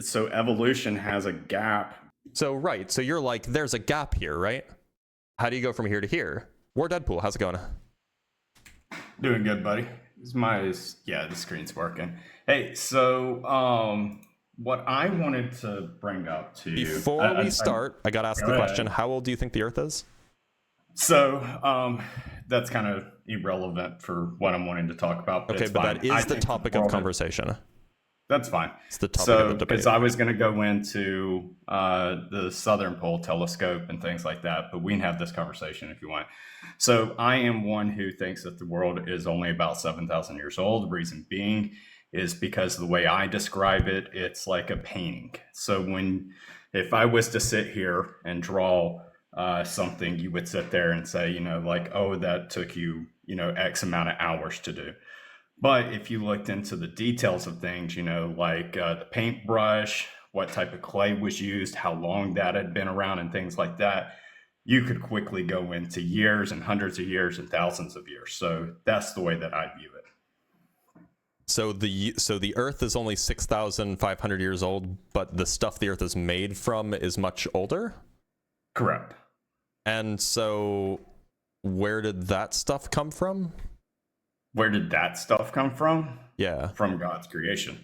So evolution has a gap. So, right. So you're like, there's a gap here, right? How do you go from here to here? War Deadpool, how's it going? Doing good, buddy. The screen's working. Hey, so what I wanted to bring up to you Before we start, I gotta ask the question, how old do you think the Earth is? So that's kind of irrelevant for what I'm wanting to talk about. But okay, but that is the topic of conversation. That's fine. It's the topic of the debate. Because I was going to go into the Southern Pole telescope and things like that, but we can have this conversation if you want. So I am one who thinks that the world is only about 7,000 years old. The reason being is because the way I describe it, it's like a painting. So if I was to sit here and draw something, you would sit there and say, oh, that took you, X amount of hours to do. But if you looked into the details of things, like the paintbrush, what type of clay was used, how long that had been around and things like that, you could quickly go into years and hundreds of years and thousands of years. So that's the way that I view it. So the Earth is only 6,500 years old, but the stuff the Earth is made from is much older? Correct. And so where did that stuff come from? Where did that stuff come from? Yeah. From God's creation.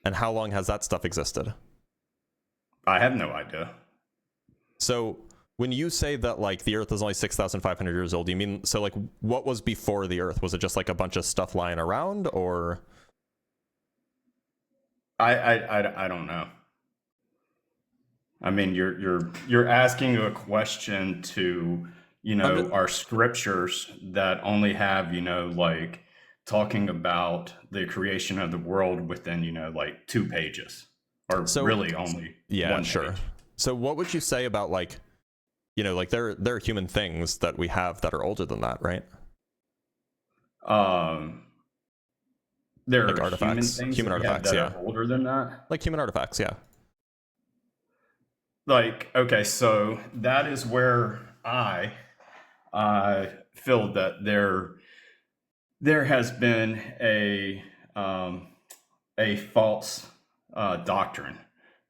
And how long has that stuff existed? I have no idea. So when you say that like the Earth is only 6,500 years old, you mean, so like what was before the Earth? Was it just like a bunch of stuff lying around, or? I don't know. I mean, you're asking a question to, our scriptures that only have, like talking about the creation of the world within, like 2 pages, or really only one page. So what would you say about like, like there are human things that we have that are older than that, right? There like are artifacts, human artifacts, that yeah, are older than that. Like human artifacts, yeah. Like, okay, so that is where I feel that there has been a false doctrine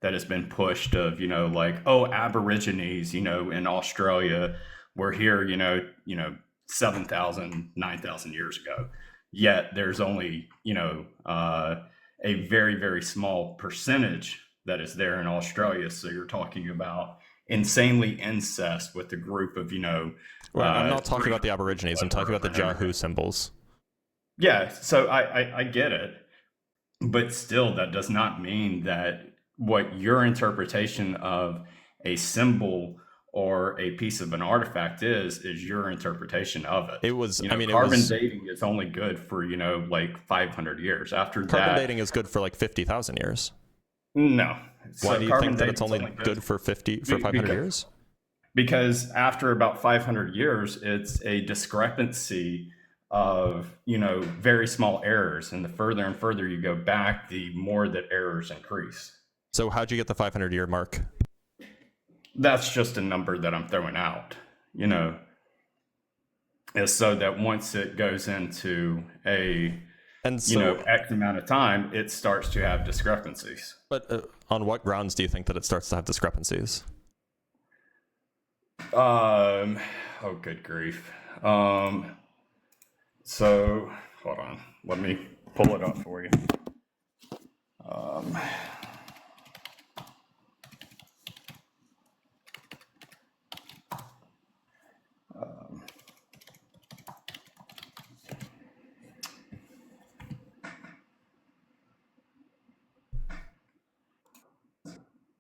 that has been pushed of, like, oh, Aborigines, in Australia were here, 7,000, 9,000 years ago. Yet there's only, a very, very small percentage that is there in Australia. So you're talking about insanely incest with a group of, Well, I'm not talking about the Aborigines. I'm talking about the Yahoo symbols. Yeah, so I get it. But still, that does not mean that what your interpretation of a symbol or a piece of an artifact is your interpretation of it. It was, carbon dating is only good for, like 500 years. After that, carbon dating is good for like 50,000 years. No. Why do you think that it's only good for 500 years? Because after about 500 years, it's a discrepancy of, very small errors. And the further and further you go back, the more that errors increase. So how'd you get the 500-year mark? That's just a number that I'm throwing out, is so that once it goes into X amount of time, it starts to have discrepancies. But on what grounds do you think that it starts to have discrepancies? Oh, good grief. So hold on, let me pull it up for you.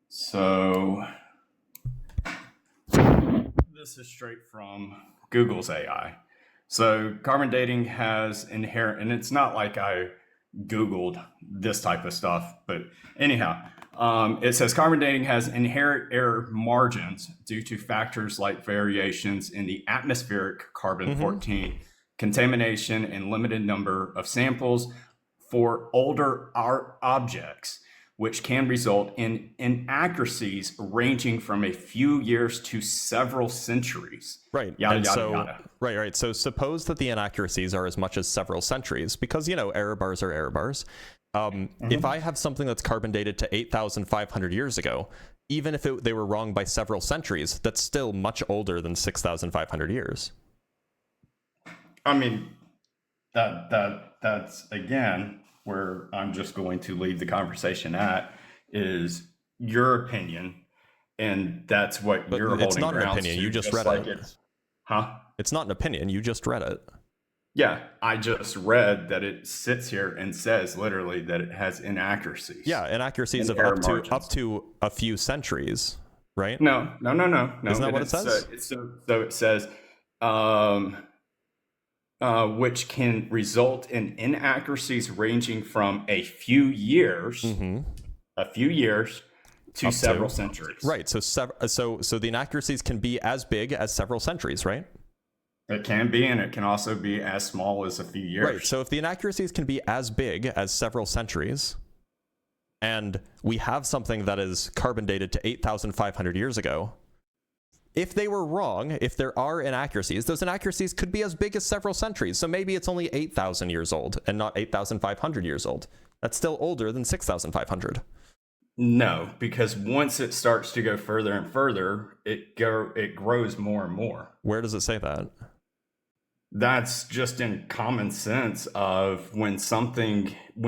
So this is straight from Google's AI. So carbon dating has inherent, and it's not like I Googled this type of stuff, but anyhow, it says carbon dating has inherent error margins due to factors like variations in the atmospheric carbon-14, contamination, and limited number of samples for older objects, which can result in inaccuracies ranging from a few years to several centuries. Right. Yada. So suppose that the inaccuracies are as much as several centuries, because, error bars are error bars. If I have something that's carbon dated to 8,500 years ago, even if they were wrong by several centuries, that's still much older than 6,500 years. I mean, that's again where I'm just going to leave the conversation at, is your opinion, and that's what But you're it's holding not an grounds opinion. to, You just read like it. Huh? It's not an opinion. You just read it. Yeah, I just read that it sits here and says literally that it has inaccuracies. Yeah, inaccuracies and of error up margins. to a few centuries, right? No. Isn't that what it says? So it says, which can result in inaccuracies ranging from a few years to Up several to. centuries. Right. So the inaccuracies can be as big as several centuries, right? It can be, and it can also be as small as a few years. Right. So if the inaccuracies can be as big as several centuries, and we have something that is carbon dated to 8,500 years ago, if they were wrong, if there are inaccuracies, those inaccuracies could be as big as several centuries. So maybe it's only 8,000 years old and not 8,500 years old. That's still older than 6,500. No, because once it starts to go further and further, it grows more and more. Where does it say that? That's just in common sense of when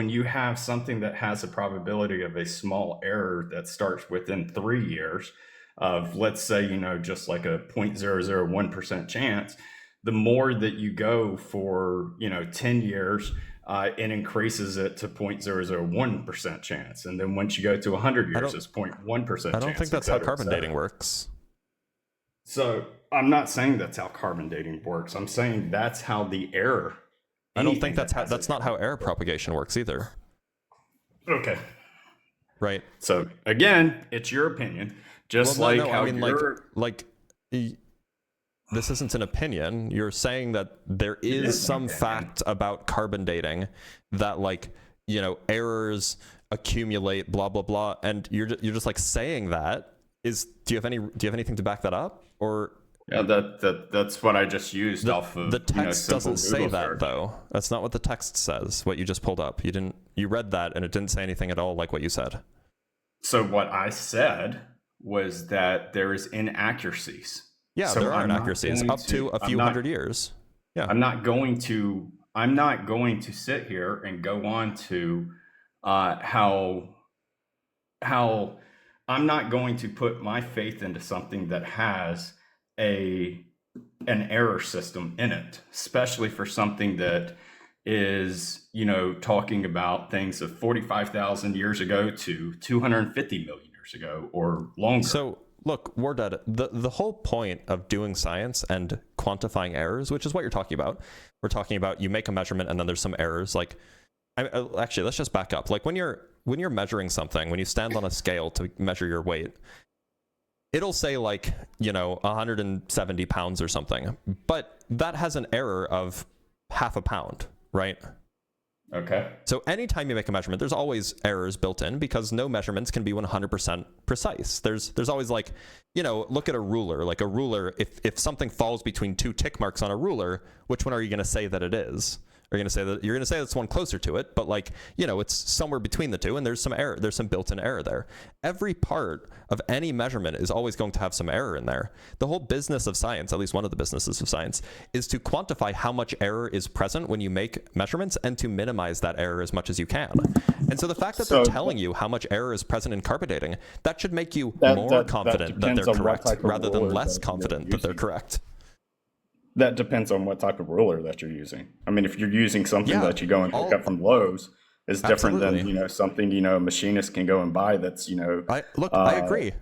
you have something that has a probability of a small error that starts within 3 years of, let's say, just like a 0.001% chance, the more that you go for, 10 years, it increases it to 0.001% chance. And then once you go to 100 years, it's 0.1% chance. I don't think that's how carbon dating works. So I'm not saying that's how carbon dating works. I'm saying that's how the error. I don't think that's not how error propagation works either. Okay. Right. So again, it's your opinion. Just this isn't an opinion. You're saying that there is some fact about carbon dating that, errors accumulate, blah blah blah, and you're just like saying that. Do you have anything to back that up? Or yeah, that's what I just used off of the text doesn't say Google that search. though. That's not what the text says. What you just pulled up, you read that and it didn't say anything at all like what you said. So what I said was that there is inaccuracies. Yeah, so there are inaccuracies up to a few hundred years. Yeah, I'm not going to sit here and go on to how I'm not going to put my faith into something that has an error system in it, especially for something that is, talking about things of 45,000 years ago to 250 million years ago or longer. So look, Wardad, the whole point of doing science and quantifying errors, which is what you're talking about, we're talking about you make a measurement and then there's some errors. Actually, let's just back up. Like when you're measuring something, when you stand on a scale to measure your weight, it'll say 170 pounds or something, but that has an error of half a pound, right? Okay. So anytime you make a measurement, there's always errors built in because no measurements can be 100% precise. There's always look at a ruler. Like a ruler, if something falls between two tick marks on a ruler, which one are you going to say that it is? You're going to say that's one closer to it, but it's somewhere between the two, and there's some error. There's some built-in error there. Every part of any measurement is always going to have some error in there. The whole business of science, at least one of the businesses of science, is to quantify how much error is present when you make measurements and to minimize that error as much as you can. And so the fact that they're telling you how much error is present in carbon dating, that should make you more confident that they're correct rather than less confident that they're correct. That depends on what type of ruler that you're using. I mean, if you're using something that you go and pick up from Lowe's, is different than something a machinist can go and buy. That's I agree.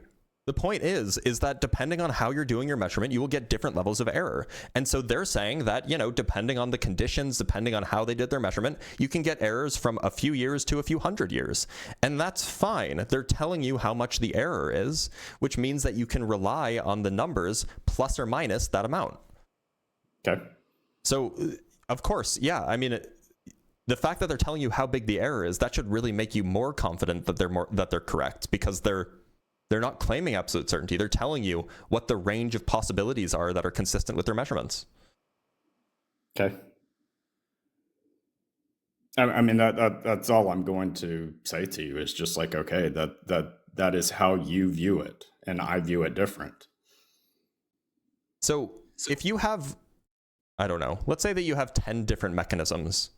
The point is that depending on how you're doing your measurement, you will get different levels of error. And so they're saying that depending on the conditions, depending on how they did their measurement, you can get errors from a few years to a few hundred years, and that's fine. They're telling you how much the error is, which means that you can rely on the numbers plus or minus that amount. Okay. So, of course, yeah. I mean, the fact that they're telling you how big the error is, that should really make you more confident that they're correct, because they're not claiming absolute certainty. They're telling you what the range of possibilities are that are consistent with their measurements. Okay. I mean that's all I'm going to say to you is just like, okay, that is how you view it, and I view it different. So if you have, I don't know, let's say that you have 10 different mechanisms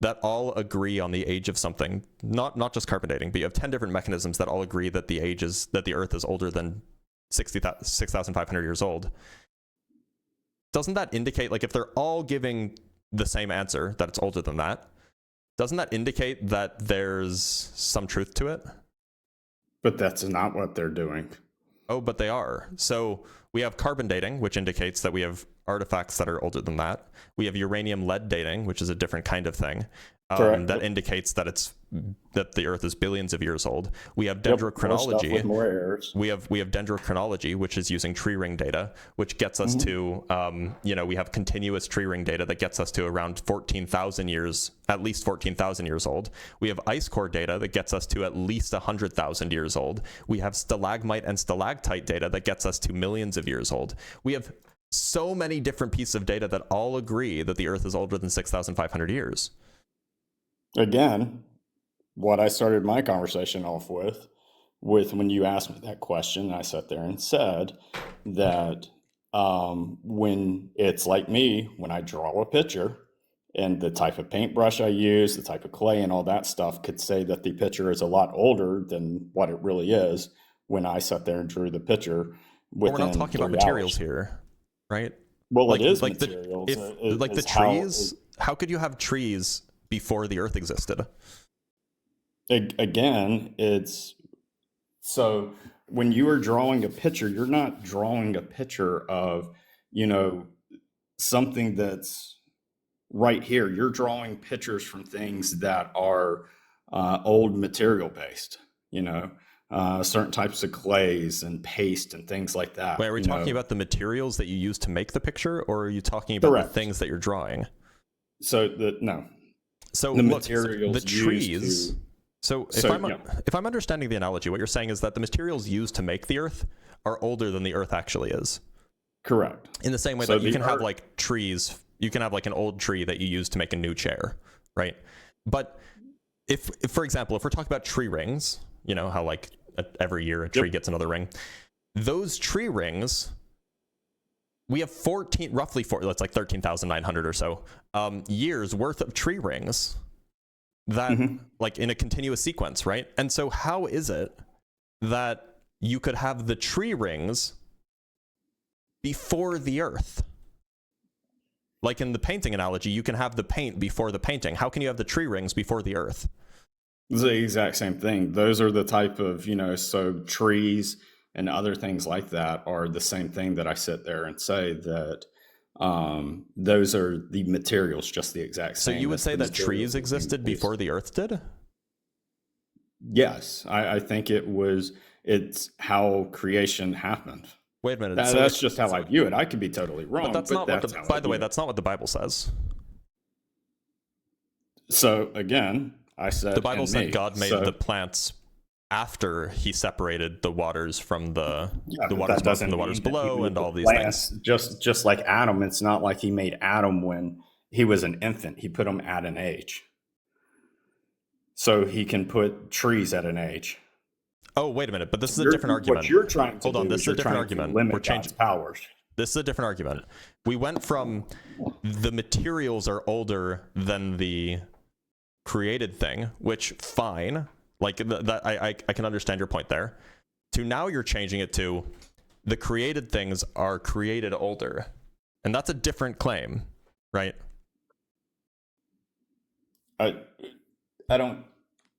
that all agree on the age of something, not just carbon dating, but you have 10 different mechanisms that all agree that the Earth is older than 6,500 years old. Doesn't that indicate, like, if they're all giving the same answer, that it's older than that, doesn't that indicate that there's some truth to it? But that's not what they're doing. Oh, but they are. So we have carbon dating, which indicates that we have artifacts that are older than that. We have uranium lead dating, which is a different kind of thing. That indicates that that the Earth is billions of years old. We have dendrochronology. With more errors. We have dendrochronology, which is using tree ring data, which gets us to we have continuous tree ring data that gets us to around 14,000 years, at least 14,000 years old. We have ice core data that gets us to at least 100,000 years old. We have stalagmite and stalactite data that gets us to millions of years old. We have so many different pieces of data that all agree that the Earth is older than 6,500 years. Again, what I started my conversation off with when you asked me that question, I sat there and said that when it's like me, when I draw a picture and the type of paintbrush I use, the type of clay and all that stuff could say that the picture is a lot older than what it really is when I sat there and drew the picture within But we're not talking about materials here, right? Well, it is like materials. The trees, how could you have trees before the Earth existed? Again, it's so when you are drawing a picture, you're not drawing a picture of, something that's right here. You're drawing pictures from things that are old material based, certain types of clays and paste and things like that. Wait, are we talking about the materials that you use to make the picture, or are you talking about the things that you're drawing? So the materials, the trees. If I'm understanding the analogy, what you're saying is that the materials used to make the Earth are older than the Earth actually is. Correct. In the same way that you can have like trees, you can have like an old tree that you use to make a new chair, right? But if for example, if we're talking about tree rings, you know how like every year a tree gets another ring, those tree rings, we have roughly 13,900 or so years worth of tree rings that like in a continuous sequence, right? And so how is it that you could have the tree rings before the Earth? Like in the painting analogy, you can have the paint before the painting. How can you have the tree rings before the Earth? It's the exact same thing. Those are the type of, so trees and other things like that are the same thing that I sit there and say that those are the materials, just the exact same. So you would say that trees existed before the Earth did? Yes, I think it's how creation happened. Wait a minute. That's just how I view it. I could be totally wrong. But by the way, that's not what the Bible says. So again, I said the Bible said God made the plants after he separated the waters from the waters above from the waters below and all these things. Just like Adam, it's not like he made Adam when he was an infant. He put him at an age. So he can put trees at an age. Oh, wait a minute. But this is a different argument. What you're trying to Hold on, this is a different argument. We're changing powers. This is a different argument. We went from the materials are older than the created thing, which fine. Like that, I can understand your point there. To now you're changing it to the created things are created older, and that's a different claim, right? I don't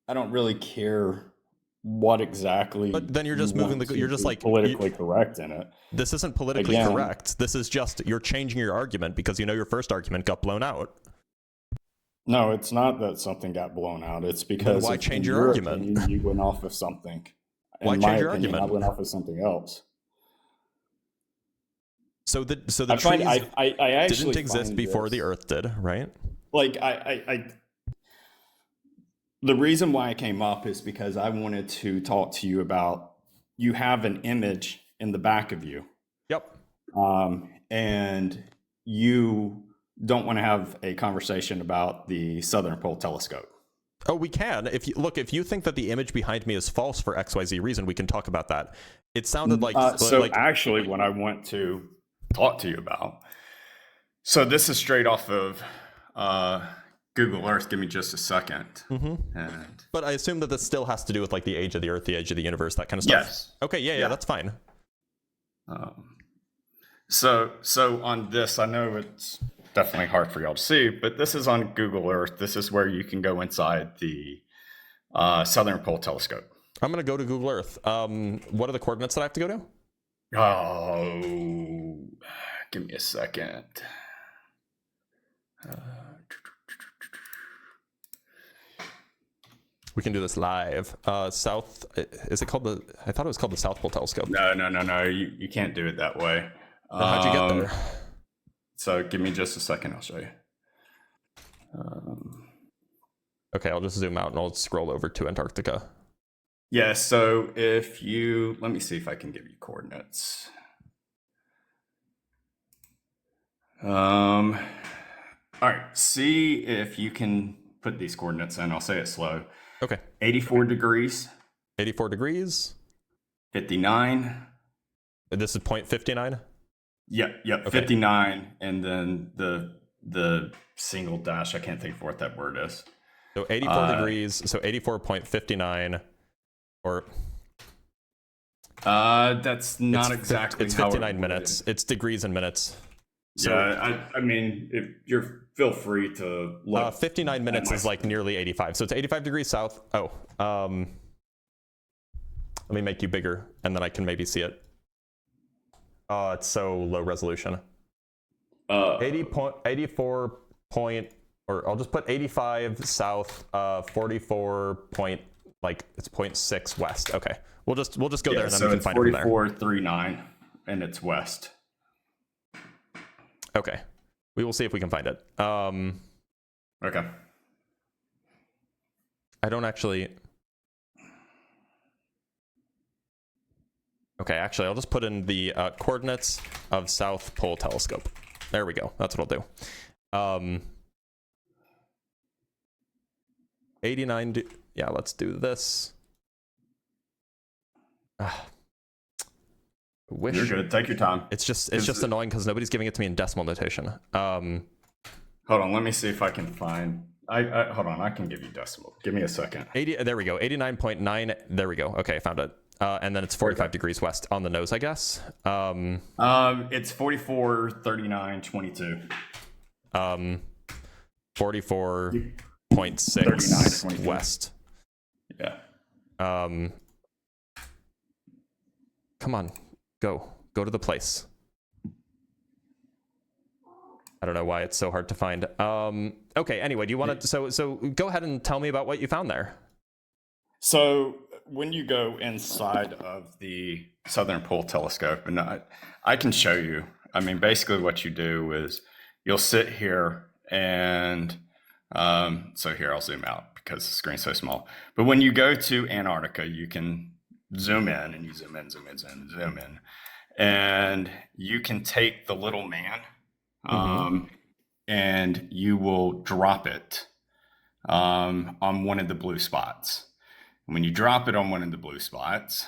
really care what exactly. But then you're just moving you're just like politically correct in it. This isn't politically correct. This is just you're changing your argument because your first argument got blown out. No, it's not that something got blown out. It's because why change your argument? You went off of something. Why change your argument? I went off of something else. So the trees I didn't exist before the Earth did, right? Like the reason why I came up is because I wanted to talk to you about, you have an image in the back of you. Yep. And you don't want to have a conversation about the Southern Pole Telescope. Oh, we can. If you think that the image behind me is false for XYZ reason, we can talk about that. It sounded like actually, what I want to talk to you about. So this is straight off of Google Earth. Give me just a second. And but I assume that this still has to do with like the age of the Earth, the age of the universe, that kind of stuff. Yes. Okay. Yeah. That's fine. So on this, I know it's definitely hard for y'all to see, but this is on Google Earth. This is where you can go inside the Southern Pole Telescope. I'm going to go to Google Earth. What are the coordinates that I have to go to? Oh, give me a second. We can do this live. South, is it called the, I thought it was called the South Pole Telescope. No. You can't do it that way. How'd you get there? So give me just a second. I'll show you. Okay, I'll just zoom out and I'll scroll over to Antarctica. Yeah, so if you, let me see if I can give you coordinates. All right, see if you can put these coordinates in. I'll say it slow. Okay. 84 degrees. 84 degrees. 59. This is 0.59? Yep, okay. 59, and then the single dash, I can't think of what that word is. So 84 degrees, so 84.59, or... that's not exactly it's 59 minutes. It's degrees and minutes. So, yeah, I mean, if you're feel free to look. 59 minutes is like nearly 85. So it's 85 degrees south. Oh, let me make you bigger, and then I can maybe see it. Oh, it's so low resolution. 84 point, or I'll just put 85 south, 44 point, like it's 0.6 west. Okay, we'll just go there and then we can find it from there. 4439, and it's west. Okay, we will see if we can find it. Okay. I don't actually. Okay, actually, I'll just put in the coordinates of South Pole Telescope. There we go. That's what I'll do. 89. Yeah, let's do this. Wish. You're good. Take your time. It's just annoying because nobody's giving it to me in decimal notation. Hold on. Let me see if I can find. Hold on. I can give you decimal. Give me a second. 80. There we go. 89.9. There we go. Okay, I found it. And then it's 45 degrees west on the nose, I guess. It's 44, 39, 22. 44.6 west. Yeah. Come on, go to the place. I don't know why it's so hard to find. Okay. Anyway, do you want to? So go ahead and tell me about what you found there. So when you go inside of the Southern Pole Telescope, and I can show you. I mean, basically what you do is you'll sit here and so here I'll zoom out because the screen's so small. But when you go to Antarctica, you can zoom in and you zoom in, and you can take the little man and you will drop it on one of the blue spots. When you drop it on one of the blue spots,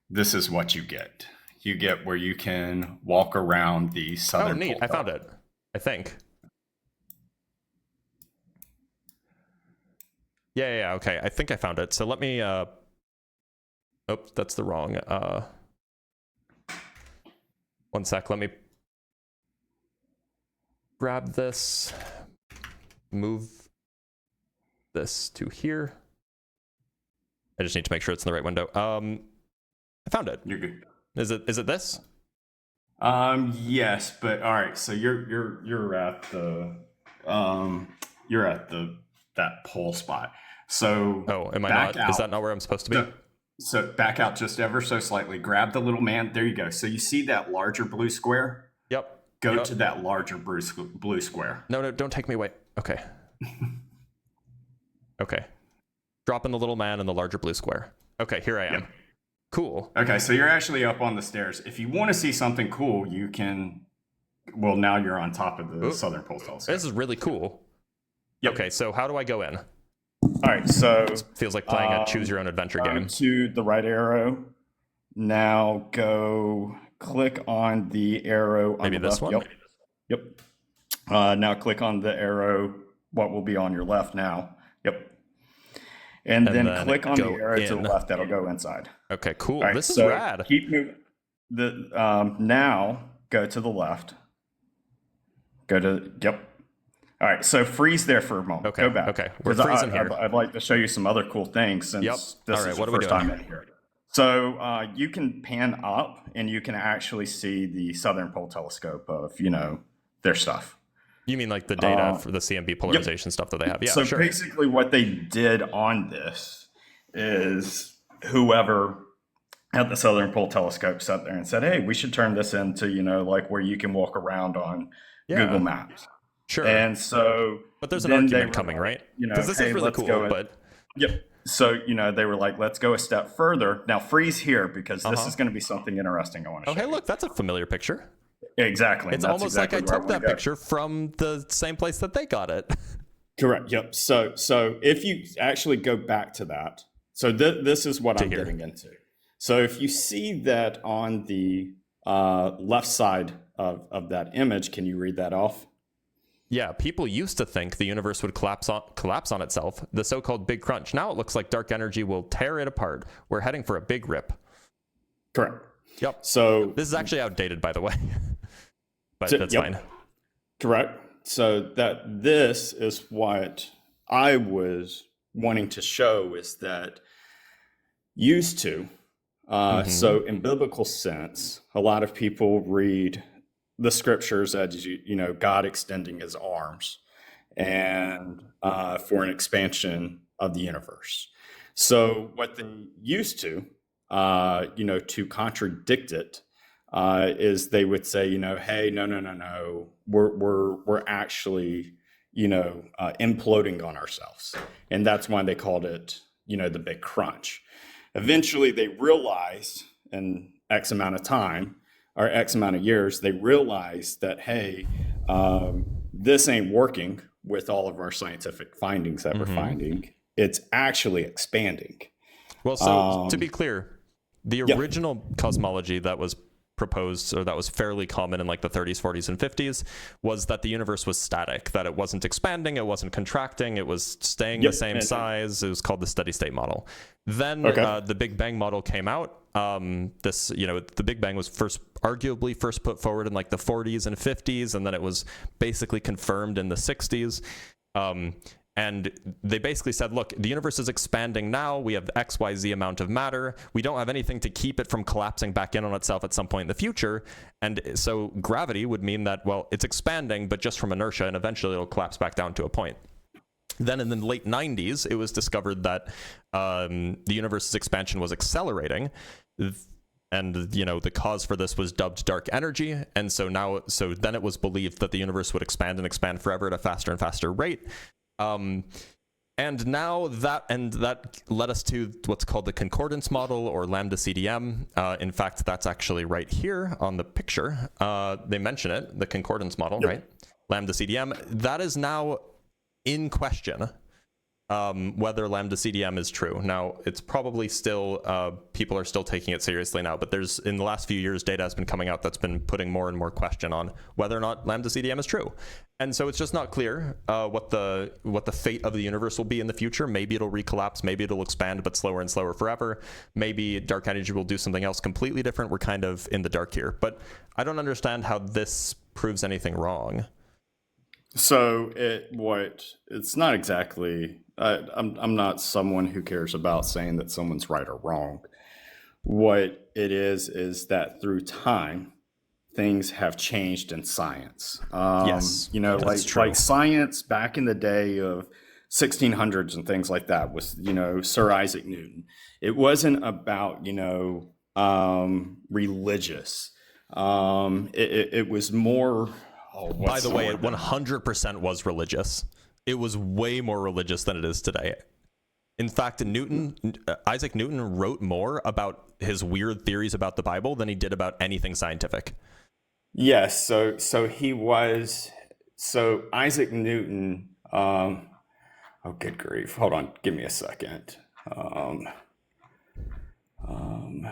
this is what you get. You get where you can walk around the southern. Oh, neat! pole. I found it. I think. Yeah. Okay, I think I found it. So let me. Oops, that's the wrong. One sec. Let me grab this. Move this to here. I just need to make sure it's in the right window. I found it. You're good. Is it this? Yes, but all right. So you're at the that pole spot. So am I not? Is that not where I'm supposed to be? So back out just ever so slightly. Grab the little man. There you go. So you see that larger blue square? Yep. Go to that larger blue square. No, don't take me away. Okay. Okay. Drop in the little man in the larger blue square. Okay, here I am. Yep. Cool. Okay, so you're actually up on the stairs. If you want to see something cool, you can Well, now you're on top of the Ooh, southern pole telescope. this is really cool. Yep. Okay, so how do I go in? All right, so Feels like playing a choose your own adventure go game. to the right arrow. Now go click on the arrow on Maybe the this left. one? Yep. Now click on the arrow, what will be on your left now. Yep. And then click on the arrow to the left. That'll go inside. Okay, cool. All right, This is so rad. keep moving. Now go to the left. Yep. All right, so freeze there for a moment. Okay, Go back. okay. We're 'Cause freezing here. I'd like to show you some other cool things since Yep. this All right, is what the are we first doing? time in here. So you can pan up and you can actually see the Southern Pole Telescope of, their stuff. You mean like the data for the CMB polarization stuff that they have? Yeah, So sure. basically what they did on this is whoever at the Southern Pole Telescope sat there and said, hey, we should turn this into, like where you can walk around on Google Maps. Sure. And so, but there's an argument coming, right? Because this is really cool. But yep. So, they were like, let's go a step further. Now freeze here because this is going to be something interesting I want to show you. Hey, look, that's a familiar picture. Exactly. It's almost like I took that picture from the same place that they got it. Correct. Yep. So if you actually go back to that, so this is what I'm getting into. So if you see that on the left side of that image, can you read that off? Yeah, people used to think the universe would collapse on itself, the so-called Big Crunch. Now it looks like dark energy will tear it apart. We're heading for a big rip. Correct. Yep. So this is actually outdated, by the way, but that's fine. Correct. So this is what I was wanting to show is that used to. So in biblical sense, a lot of people read the scriptures as God extending his arms and for an expansion of the universe. So what they used to contradict it is they would say, hey, no, we're actually imploding on ourselves, and that's why they called it the Big Crunch. Eventually, they realized in X amount of time or X amount of years, they realized that, hey, this ain't working with all of our scientific findings that we're finding. It's actually expanding. Well, so to be clear, the original cosmology that was proposed, or that was fairly common in like the 30s, 40s, and 50s, was that the universe was static, that it wasn't expanding, it wasn't contracting, it was staying the same size. It was called the steady state model. Then the Big Bang model came out. The Big Bang was arguably first put forward in like the 40s and 50s, and then it was basically confirmed in the 60s. And they basically said, look, the universe is expanding now. We have XYZ amount of matter. We don't have anything to keep it from collapsing back in on itself at some point in the future. And so gravity would mean that, well, it's expanding, but just from inertia, and eventually it'll collapse back down to a point. Then in the late 90s, it was discovered that the universe's expansion was accelerating. And, the cause for this was dubbed dark energy. And so then it was believed that the universe would expand and expand forever at a faster and faster rate. And now that led us to what's called the concordance model, or lambda CDM. In fact, that's actually right here on the picture. They mention it, the concordance model, right? Lambda CDM. That is now in question, whether lambda CDM is true. Now, it's probably still, people are still taking it seriously now, but in the last few years, data has been coming out that's been putting more and more question on whether or not lambda CDM is true. And so it's just not clear what the fate of the universe will be in the future. Maybe it'll recollapse, maybe it'll expand, but slower and slower forever. Maybe dark energy will do something else completely different. We're kind of in the dark here, but I don't understand how this proves anything wrong. So it's not exactly, I'm not someone who cares about saying that someone's right or wrong. What it is that through time, things have changed in science. Yes, like science back in the day of 1600s and things like that was, Sir Isaac Newton. It wasn't about, religious. It was more. By the way, it 100% was religious. It was way more religious than it is today. In fact, Isaac Newton wrote more about his weird theories about the Bible than he did about anything scientific. Yes, so he was so Isaac Newton. Oh, good grief! Hold on, give me a second. Um, um,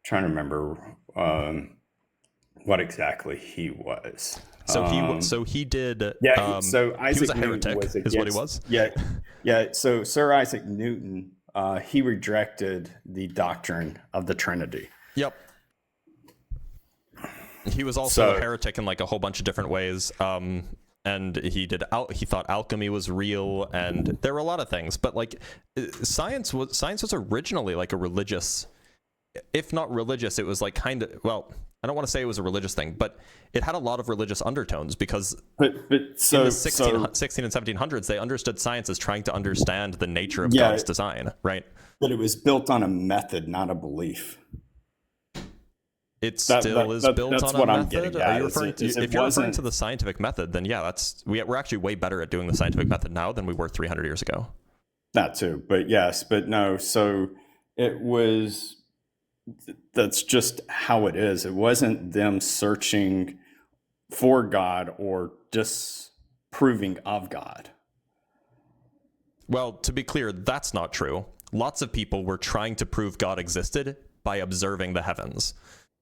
trying to remember what exactly he was. So he did. Yeah, so He was a Isaac Newton heretic, was is what he against. was. Yeah, yeah. So Sir Isaac Newton, he rejected the doctrine of the Trinity. Yep. He was also a So heretic in like a whole bunch of different ways. And he thought alchemy was real, and there were a lot of things. But like, science was originally like a religious, if not religious, it was like kind of, well, I don't want to say it was a religious thing, but it had a lot of religious undertones because but in the so 16 and 1700s, they understood science as trying to understand the nature of yeah, God's design, right? but it was built on a method, not a belief. It That, still that, is that built that's on a what I'm method. getting Are at. you referring to, It if you're referring wasn't to the scientific method, then yeah, we're actually way better at doing the scientific method now than we were 300 years ago. that too, but yes, but no. So it was. That's just how it is. It wasn't them searching for God or disproving of God. Well, to be clear, that's not true. Lots of people were trying to prove God existed by observing the heavens.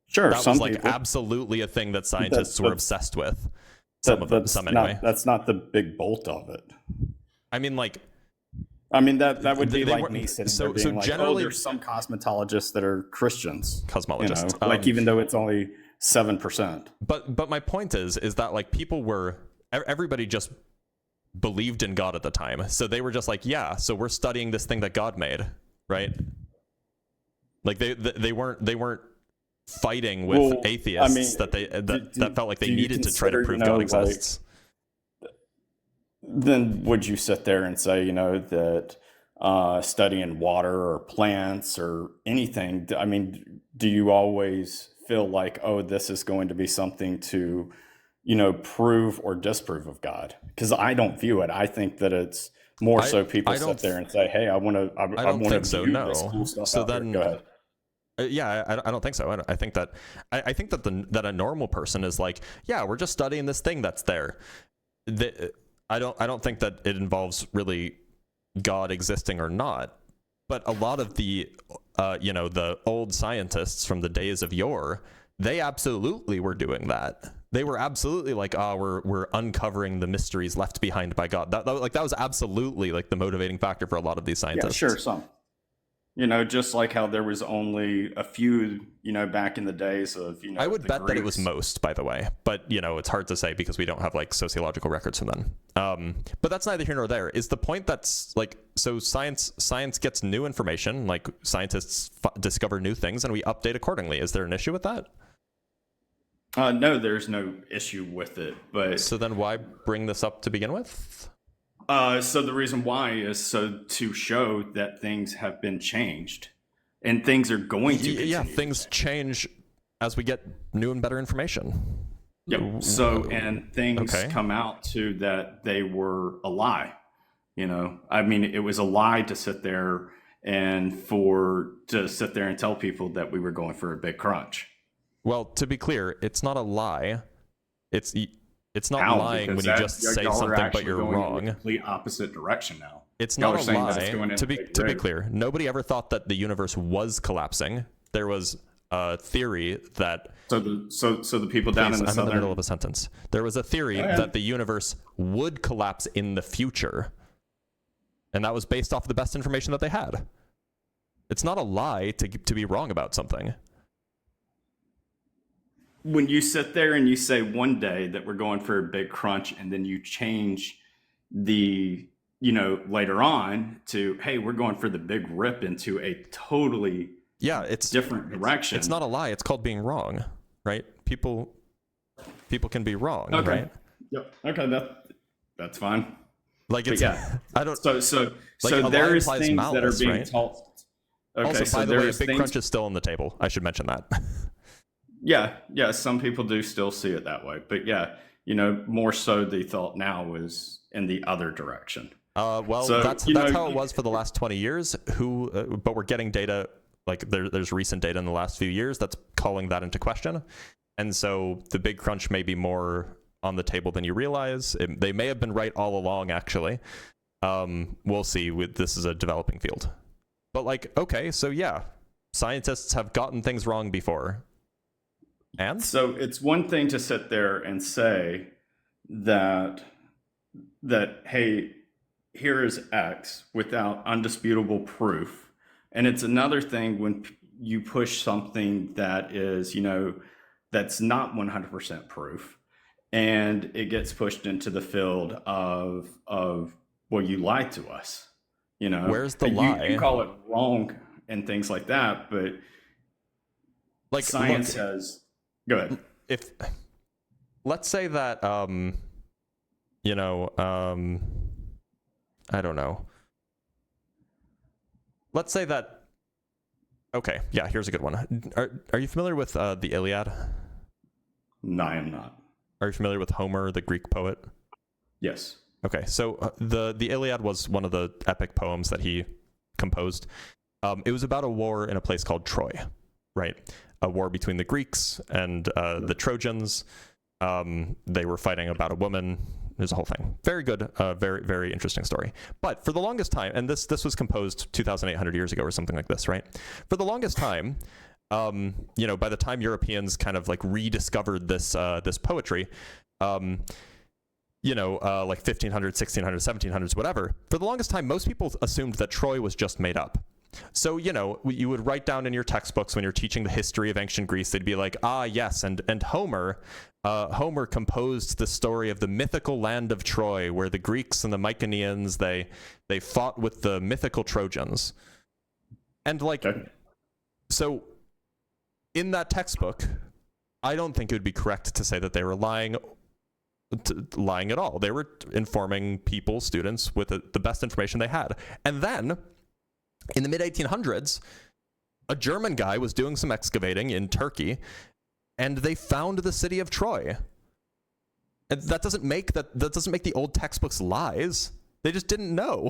Sure, That some was like people. absolutely a thing that But scientists were obsessed with. Some of them, that's some anyway. not that's not the big bolt of it. I mean, like, I mean that would be they like were me sitting so there being like, oh, generally there's some cosmetologists that are Christians, cosmologists. like even though it's only 7%. But my point is that like everybody just believed in God at the time, so they were just like, yeah, so we're studying this thing that God made, right? Like they weren't fighting with Well, I mean, atheists that felt like they do you needed to try to consider, prove God like, exists. then would you sit there and say, that studying water or plants or anything, I mean, do you always feel like, oh, this is going to be something to, prove or disprove of God? Because I don't view it. I think that it's more I so people I sit don't there and say, hey, I want to, I I don't want to think so. view this cool No. stuff So out there. then Go ahead. yeah, I don't think so. I think that that a normal person is like, yeah, we're just studying this thing that's there. I don't think that it involves really God existing or not. But a lot of the the old scientists from the days of yore, they absolutely were doing that. They were absolutely like, we're uncovering the mysteries left behind by God. That was absolutely like the motivating factor for a lot of these Yeah, scientists. sure, some. Just like how there was only a few, back in the days of, I would the bet that it was Greeks. most, by the way, but it's hard to say because we don't have like sociological records from then. But that's neither here nor there. Is the point that's like, so science gets new information, like scientists discover new things, and we update accordingly. Is there an issue with that? No, there's no issue with it, but So then why bring this up to begin with? so the reason why is so to show that things have been changed, and things are going to Yeah, continue. things change as we get new and better information. Yep. So and things Okay. come out to that they were a lie. I mean, it was a lie to sit there and tell people that we were going for a big crunch. Well, to be clear, it's not a lie. It's not How? lying Because when you just say y'all are something but actually you're going in the wrong. complete opposite direction now. It's Y'all not are a saying that it's lie. going in To be the big to be grave. clear, nobody ever thought that the universe was collapsing. There was a theory that So the people down Please, in the I'm southern. in the middle of a sentence. There was a theory Go ahead. that the universe would collapse in the future, and that was based off of the best information that they had. It's not a lie to be wrong about something. When you sit there and you say one day that we're going for a big crunch, and then you change the later on to, hey, we're going for the big rip into a totally Yeah, it's different direction. It's not a lie. It's called being wrong, right? People can be wrong, Okay. right? Yep. Okay. That's fine. Like But it's yeah. I don't. So Like, a lie there is implies things that are malice, being right? taught. Okay. Also, so by the way, a there's big things. crunch is still on the table. I should mention that. Yeah. Some people do still see it that way, but yeah, more so the thought now is in the other direction. Well, So, that's how it was for the last 20 years. But we're getting data Like there's recent data in the last few years that's calling that into question. And so the big crunch may be more on the table than you realize. They may have been right all along, actually. We'll see. This is a developing field. But like, okay, so yeah, scientists have gotten things wrong before. And? So it's one thing to sit there and say that hey, here is X without undisputable proof. And it's another thing when you push something that is, that's not 100% proof, and it gets pushed into the field of well, you lied to us. Where's the lie? You call it wrong and things like that, but like science has. Go ahead. If let's say that I don't know. Let's say that. Okay, yeah, here's a good one. Are you familiar with the Iliad? No, I am not. Are you familiar with Homer, the Greek poet? Yes. Okay, so the Iliad was one of the epic poems that he composed. It was about a war in a place called Troy, right? A war between the Greeks and the Trojans. They were fighting about a woman. There's a whole thing. Very good, very, very interesting story. But for the longest time, and this was composed 2,800 years ago or something like this, right? For the longest time, by the time Europeans kind of like rediscovered this poetry, like 1500s, 1600s, 1700s, whatever, for the longest time, most people assumed that Troy was just made up. So, you would write down in your textbooks when you're teaching the history of ancient Greece, they'd be like, yes, and Homer composed the story of the mythical land of Troy, where the Greeks and the Mycenaeans, they fought with the mythical Trojans. And so in that textbook, I don't think it would be correct to say that they were lying at all. They were informing people, students, with the best information they had. And then in the mid-1800s, a German guy was doing some excavating in Turkey, and they found the city of Troy. And that doesn't make the old textbooks lies. They just didn't know.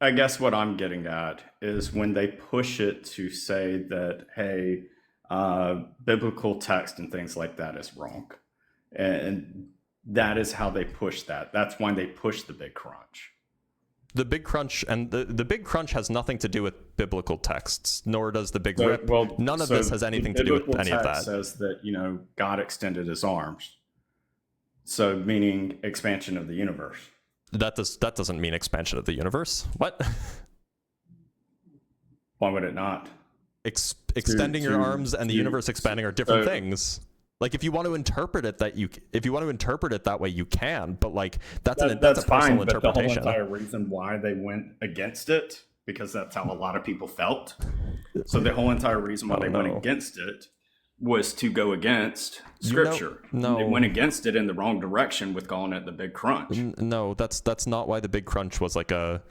I guess what I'm getting at is when they push it to say that, hey, biblical text and things like that is wrong. And that is how they push that. That's why they push the big crunch. The big crunch and the big crunch has nothing to do with biblical texts, nor does the big rip. None of this has anything to do with any of that. It says that, God extended his arms. So meaning expansion of the universe. That doesn't mean expansion of the universe. What? Why would it not? Extending your arms and the universe expanding are different things. Like if you want to interpret it that way, you can. But like that's a personal interpretation. But the whole entire reason why they went against it, because that's how a lot of people felt. So the whole entire reason why they went against it was to go against Scripture. No, they went against it in the wrong direction with calling it the big crunch. No, that's not why the big crunch was like a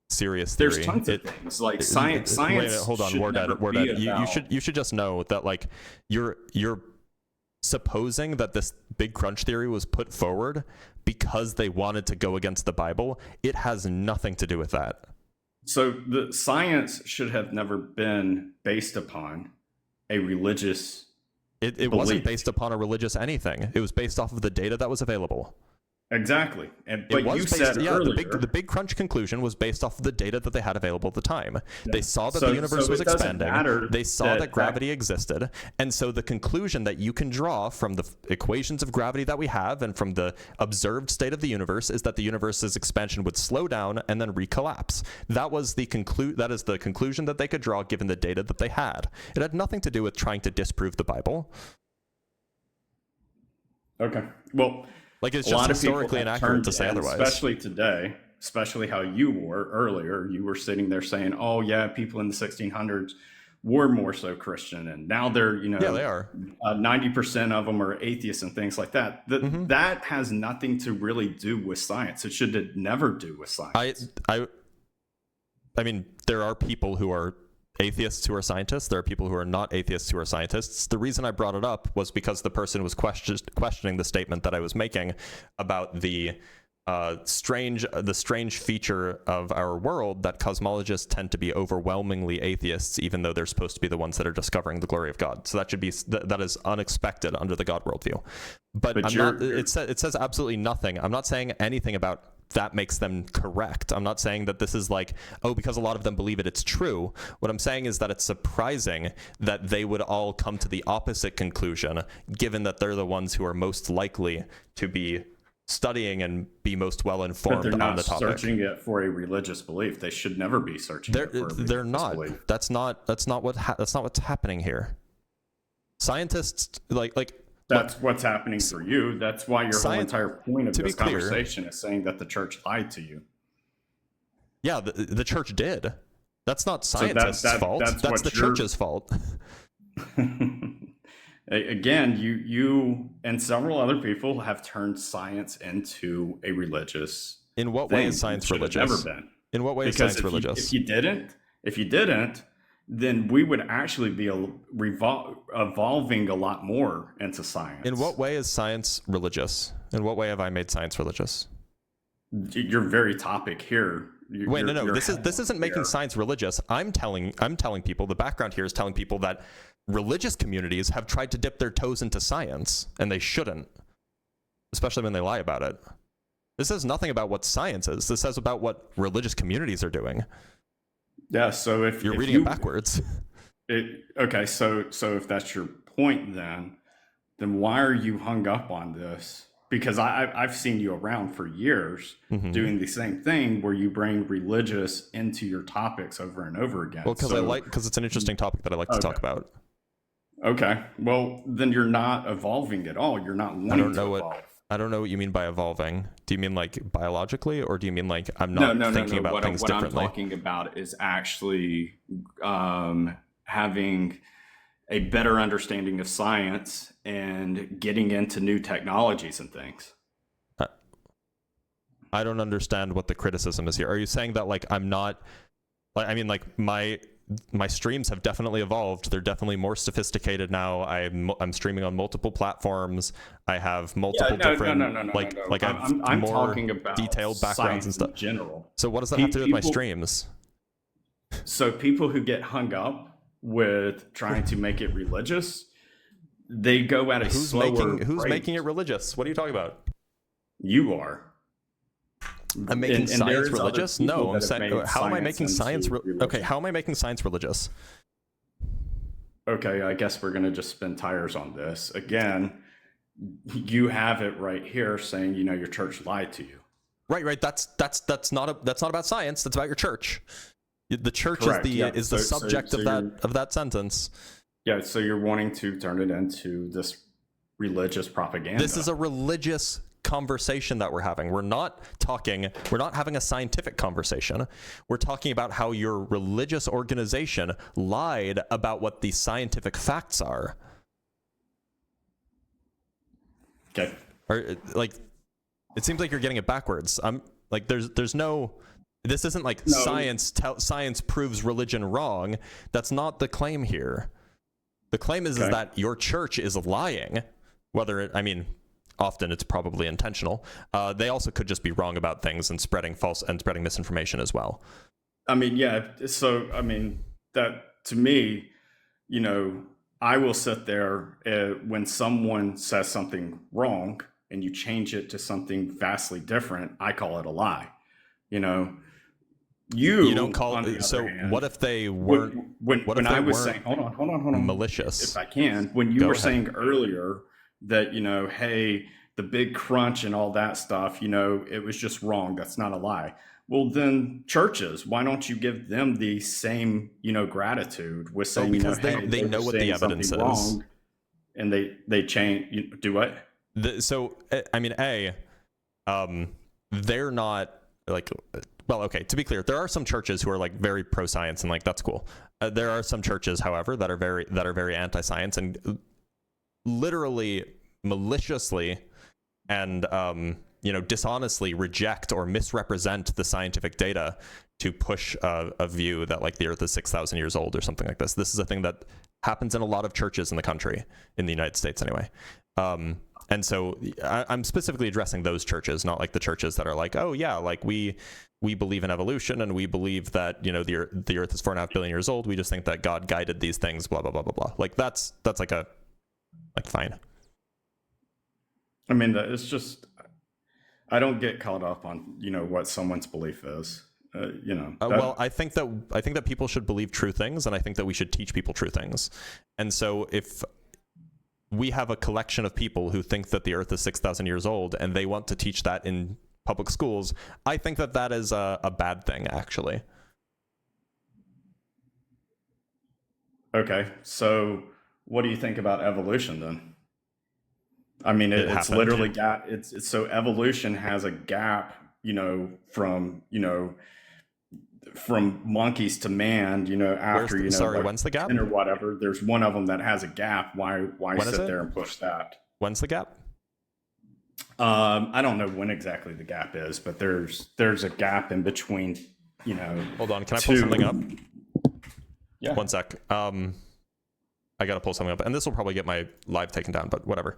serious theory. There's tons of things like science. Wait, hold on, Wardad. You should just know that like you're supposing that this big crunch theory was put forward because they wanted to go against the Bible. It has nothing to do with that. So the science should have never been based upon a religious It wasn't based upon a religious anything. It was based off of the data that was available. Exactly. But you said earlier, the big crunch conclusion was based off of the data that they had available at the time. Yeah. They saw that the universe was expanding. They saw that gravity existed. And so the conclusion that you can draw from the equations of gravity that we have and from the observed state of the universe is that the universe's expansion would slow down and then recollapse. That is the conclusion that they could draw given the data that they had. It had nothing to do with trying to disprove the Bible. Okay. Well, like it's just historically inaccurate to say otherwise. Especially today, especially how you were earlier. You were sitting there saying, oh, yeah, people in the 1600s were more so Christian. And now they're, yeah, they are. 90% of them are atheists and things like that. That has nothing to really do with science. It should never do with science. I mean, there are people who are atheists who are scientists. There are people who are not atheists who are scientists. The reason I brought it up was because the person was questioning the statement that I was making about the the strange feature of our world that cosmologists tend to be overwhelmingly atheists, even though they're supposed to be the ones that are discovering the glory of God. So that should be that is unexpected under the God worldview. But I'm not. It says absolutely nothing. I'm not saying anything about that makes them correct. I'm not saying that this is like, oh, because a lot of them believe it, it's true. What I'm saying is that it's surprising that they would all come to the opposite conclusion, given that they're the ones who are most likely to be studying and be most well informed on the topic. They're not searching it for a religious belief. They should never be searching it for a religious they're not. belief. That's not what's happening here. Scientists That's what's happening for you. That's why your whole entire point of this conversation is saying that the church lied to you. Yeah, the church did. That's not scientists' fault. That's the church's fault. Again, you and several other people have turned science into a religious. In what way is science religious? Never been. In what way is science religious? If you didn't, then we would actually be evolving a lot more into science. In what way is science religious? In what way have I made science religious? Your very topic here. Wait, no. This isn't making science religious. I'm telling people. The background here is telling people that religious communities have tried to dip their toes into science, and they shouldn't, especially when they lie about it. This says nothing about what science is. This says about what religious communities are doing. Yeah, so if you're reading it backwards. Okay, so if that's your point, then why are you hung up on this? Because I've seen you around for years doing the same thing where you bring religious into your topics over and over again. Well, because it's an interesting topic that I like to talk about. Okay, well then you're not evolving at all. You're not wanting to evolve. I don't know what you mean by evolving. Do you mean like biologically, or do you mean like I'm not thinking about things differently? What I'm talking about is actually having a better understanding of science and getting into new technologies and things. I don't understand what the criticism is here. Are you saying that like I'm not, like, I mean, like my streams have definitely evolved. They're definitely more sophisticated now. I'm streaming on multiple platforms. I have multiple different I'm more talking about detailed backgrounds and stuff in general. So what does that have to do with my streams? So people who get hung up with trying to make it religious, they go at a slower Who's rate. making it religious? What are you talking about? You are. I'm making science religious? No, I'm saying, how am I making science okay, how am I making science religious? Okay, I guess we're going to just spin tires on this. Again, you have it right here saying, your church lied to you. Right. That's not about science. That's about your church. The church is the subject of that sentence. Yeah, so you're wanting to turn it into this religious propaganda. This is a religious conversation that we're having. We're not having a scientific conversation. We're talking about how your religious organization lied about what the scientific facts are. Okay. Or like, it seems like you're getting it backwards. I'm like, there's no. This isn't like science proves religion wrong. That's not the claim here. The claim is that your church is lying. Often it's probably intentional. They also could just be wrong about things and spreading misinformation as well. So, that to me, I will sit there when someone says something wrong and you change it to something vastly different, I call it a lie. You don't call it. So hand, what if they weren't? When I was saying, hold on, malicious. If I can, when you were saying earlier that hey, the big crunch and all that stuff, it was just wrong. That's not a lie. Well, then churches, why don't you give them the same, gratitude with saying, because they know what the evidence is, wrong, and they change. Do what? They're not like. Well, okay, to be clear, there are some churches who are like very pro-science and like that's cool. There are some churches, however, that are very anti-science and literally maliciously and dishonestly reject or misrepresent the scientific data to push a view that like the Earth is 6,000 years old or something like this. This is a thing that happens in a lot of churches in the country, in the United States anyway. And so I'm specifically addressing those churches, not like the churches that are like, oh yeah, like we believe in evolution and we believe that, you know, the earth is 4.5 billion years old. We just think that God guided these things, blah, blah, blah, blah, blah. Like that's like fine. I mean, it's just, I don't get caught up on, you know, what someone's belief is. You know, Well, I think that people should believe true things, and I think that we should teach people true things. And so if we have a collection of people who think that the earth is 6,000 years old and they want to teach that in public schools, I think that that is a bad thing, actually. Okay, so what do you think about evolution then? I mean, It it's happened. literally got it's so evolution has a gap, you know, from monkeys to man, you know, after Sorry, like when's the gap? 10 or whatever. There's one of them that has a gap. Why When is sit it? there and push that? When's the gap? I don't know when exactly the gap is, but there's a gap in between, you know. Hold on, can I pull something up? Yeah. One sec. I gotta pull something up, and this will probably get my live taken down, but whatever.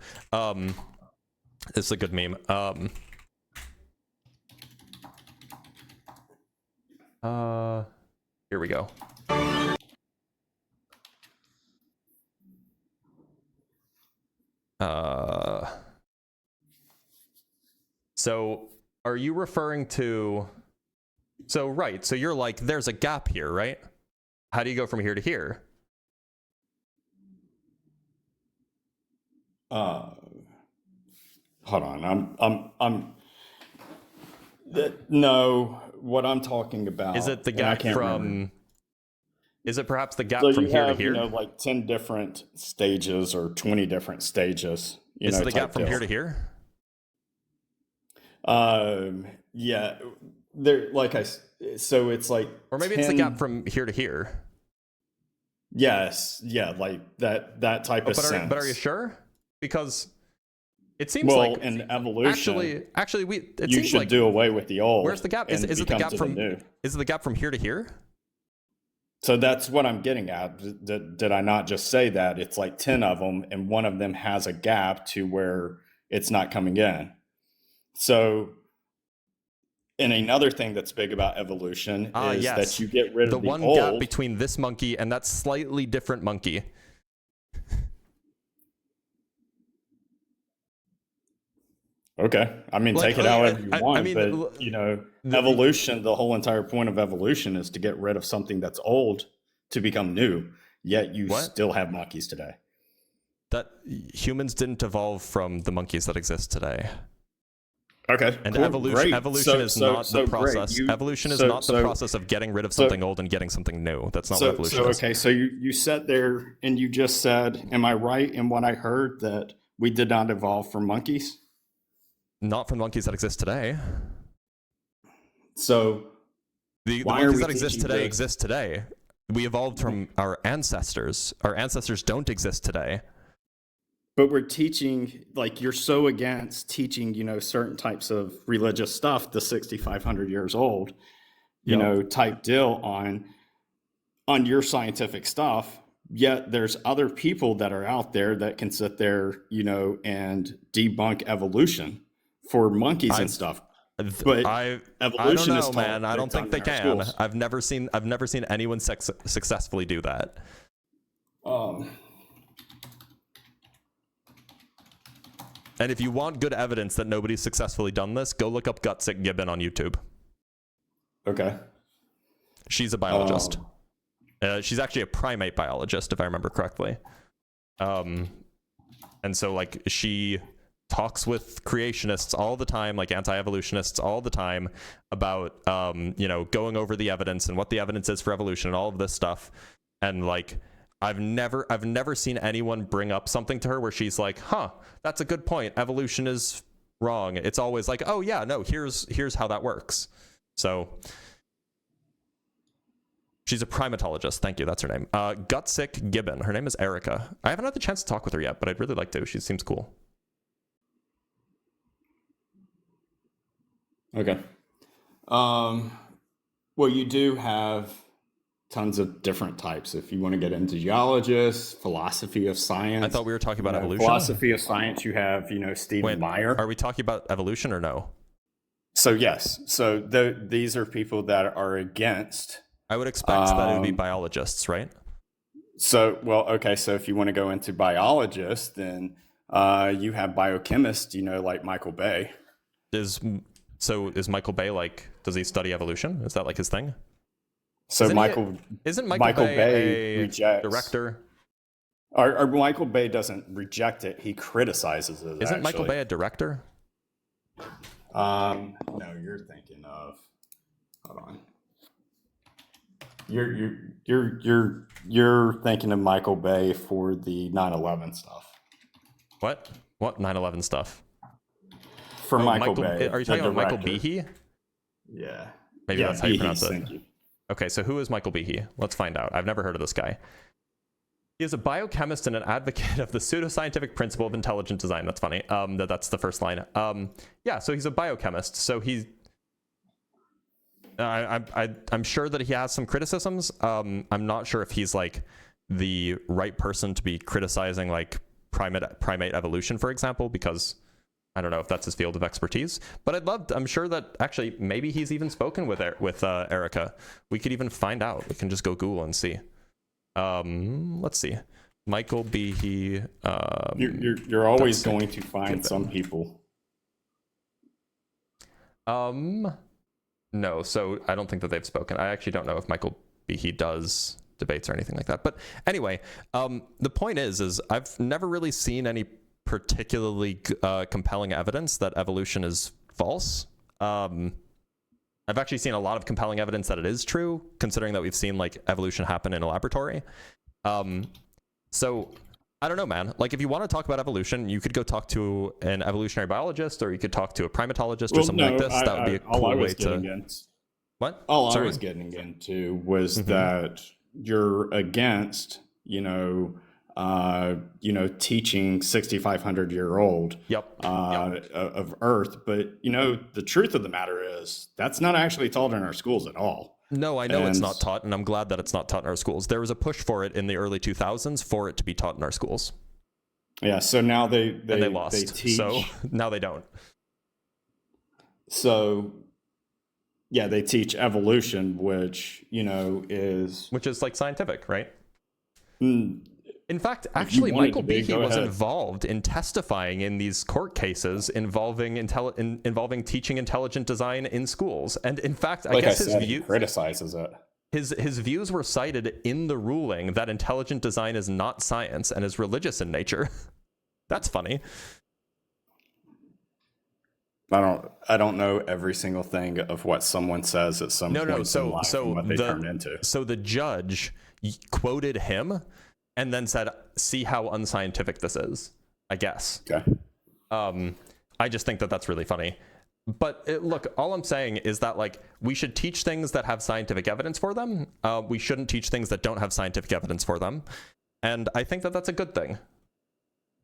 This is a good meme. Here we go. So are you referring to, so right, so you're like, there's a gap here, right? How do you go from here to here? Hold on. No, what I'm talking about Is it the and I gap can't from, remember. is it perhaps the gap So from you here to have, you here? know, like 10 different stages or 20 different stages, you Is know, it the gap type from deal. here to here? Yeah, there, so it's like Or maybe 10, it's the gap from here to here. yes, yeah, like that type of sense. But are you sure? Because it seems Well, like in evolution, actually it you seems should like, do away with the old. where's the gap? Is and it the become gap to from new. is it the gap from here to here? So that's what I'm getting at. Did I not just say that? It's like 10 of them, and one of them has a gap to where it's not coming in. So, and another thing that's big about evolution is Yes. that you get rid The of the one old. gap between this monkey and that slightly different monkey. Okay. I mean, Like, take it however you want, I mean, but you know, evolution, the whole entire point of evolution is to get rid of something that's old to become new. Yet you What? still have monkeys today. that humans didn't evolve from the monkeys that exist today. Okay. And cool, evolution is not the great. process. Evolution is not the process of getting rid of something old and getting something new. That's not what evolution is. Okay, so you sat there and you just said, am I right in what I heard that we did not evolve from monkeys? Not from monkeys that exist today. So The why are monkeys we that exist teaching today this? exist today. We evolved from our ancestors. Our ancestors don't exist today. But we're teaching, like, you're so against teaching, you know, certain types of religious stuff, the 6,500 years old, you Yep. know, type deal on your scientific stuff. Yet there's other people that are out there that can sit there, you know, and debunk evolution for monkeys and stuff. But I don't evolution is know, taught man. I don't big think they time in our can. schools. I've never seen anyone successfully do that. And if you want good evidence that nobody's successfully done this, go look up Gutsick Gibbon on YouTube. Okay. She's a biologist. She's actually a primate biologist, if I remember correctly. And so, like, she talks with creationists all the time, like anti-evolutionists all the time, about you know, going over the evidence and what the evidence is for evolution and all of this stuff. And like, I've never seen anyone bring up something to her where she's like, huh, that's a good point, evolution is wrong. It's always like, oh yeah, no, here's how that works. So she's a primatologist. Thank you. That's her name. Gutsick Gibbon. Her name is Erica. I haven't had the chance to talk with her yet, but I'd really like to. She seems cool. Okay. Well, you do have tons of different types. If you want to get into geologists, philosophy of science. I thought we were talking about evolution. Philosophy of science, you have, Stephen Meyer. Are we talking about evolution or no? So yes. So these are people that are against. I would expect that it would be biologists, right? So, well, okay. So if you want to go into biologists, then you have biochemists, like Michael Bay. Is Michael Bay does he study evolution? Is that like his thing? So isn't Michael Bay a rejects, director? Or Michael Bay doesn't reject it; he criticizes it. Isn't Michael Bay a director? No, you're thinking of. Hold on. You're thinking of Michael Bay for the 9/11 stuff. What 9/11 stuff? For Michael Bay. Are you talking about Michael Behe? Yeah. Maybe that's how you pronounce it. Thank you. Okay, so who is Michael Behe? Let's find out. I've never heard of this guy. He is a biochemist and an advocate of the pseudoscientific principle of intelligent design. That's funny. That's the first line. So he's a biochemist. So I'm sure that he has some criticisms. I'm not sure if he's like the right person to be criticizing like primate evolution, for example, because I don't know if that's his field of expertise. But I'm sure that actually maybe he's even spoken with Erica. We could even find out. We can just go Google and see. Let's see. Michael Behe. You're always going to find some people. No, so I don't think that they've spoken. I actually don't know if Michael Behe does debates or anything like that. But anyway, the point is I've never really seen any particularly compelling evidence that evolution is false. I've actually seen a lot of compelling evidence that it is true, considering that we've seen like evolution happen in a laboratory. So I don't know, man. Like, if you want to talk about evolution, you could go talk to an evolutionary biologist, or you could talk to a primatologist or something like this. That would be a cool way to. What? All I was getting into was that you're against, teaching 6,500-year-old of Earth. But, the truth of the matter is that's not actually taught in our schools at all. No, I know it's not taught, and I'm glad that it's not taught in our schools. There was a push for it in the early 2000s for it to be taught in our schools. Yeah, so now they lost. They teach. So now they don't. So, yeah, they teach evolution, which is like scientific, right? In fact, actually, Michael Behe was involved in testifying in these court cases involving teaching intelligent design in schools. And in fact, I guess his view criticizes it. His views were cited in the ruling that intelligent design is not science and is religious in nature. That's funny. I don't know every single thing of what someone says at some point in life and what they turn into. So the judge quoted him and then said, "See how unscientific this is," I guess. Okay. I just think that that's really funny. But look, all I'm saying is that like we should teach things that have scientific evidence for them. We shouldn't teach things that don't have scientific evidence for them. And I think that that's a good thing.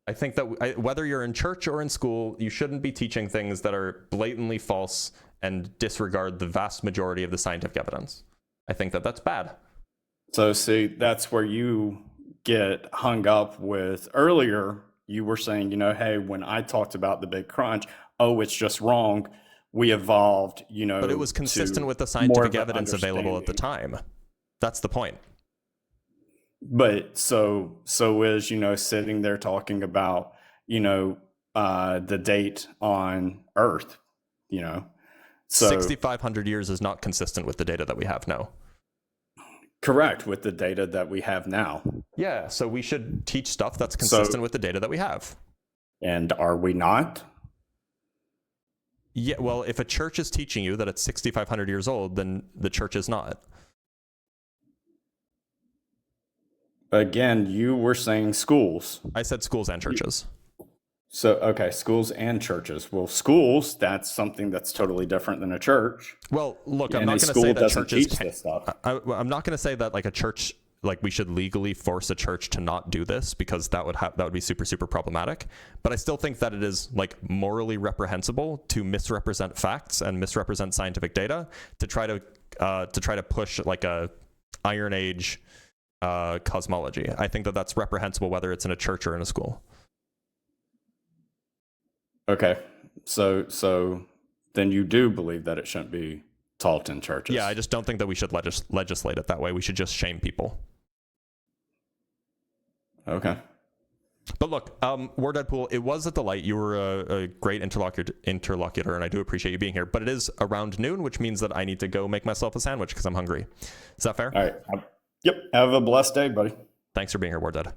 I think that whether you're in church or in school, you shouldn't be teaching things that are blatantly false and disregard the vast majority of the scientific evidence. I think that that's bad. So see, that's where you get hung up with. Earlier you were saying, hey, when I talked about the big crunch, it's just wrong. We evolved, but it was consistent with the scientific evidence available at the time. That's the point. But so is, sitting there talking about, the date on Earth, so 6,500 years is not consistent with the data that we have now. Correct, with the data that we have now. Yeah, so we should teach stuff that's consistent with the data that we have. And are we not? Yeah, well, if a church is teaching you that it's 6,500 years old, then the church is not. Again, you were saying schools. I said schools and churches. So, okay, schools and churches. Well, schools, that's something that's totally different than a church. Well, look, I'm not going to say that churches teach this stuff. I'm not going to say that like a church, like we should legally force a church to not do this, because that would be super, super problematic. But I still think that it is like morally reprehensible to misrepresent facts and misrepresent scientific data to try to push like a Iron Age cosmology. I think that that's reprehensible whether it's in a church or in a school. Okay, so then you do believe that it shouldn't be taught in churches? Yeah, I just don't think that we should legislate it that way. We should just shame people. Okay. But look, War Deadpool, it was a delight. You were a great interlocutor, and I do appreciate you being here. But it is around noon, which means that I need to go make myself a sandwich because I'm hungry. Is that fair? All right. Yep. Have a blessed day, buddy. Thanks for being here, War Dead.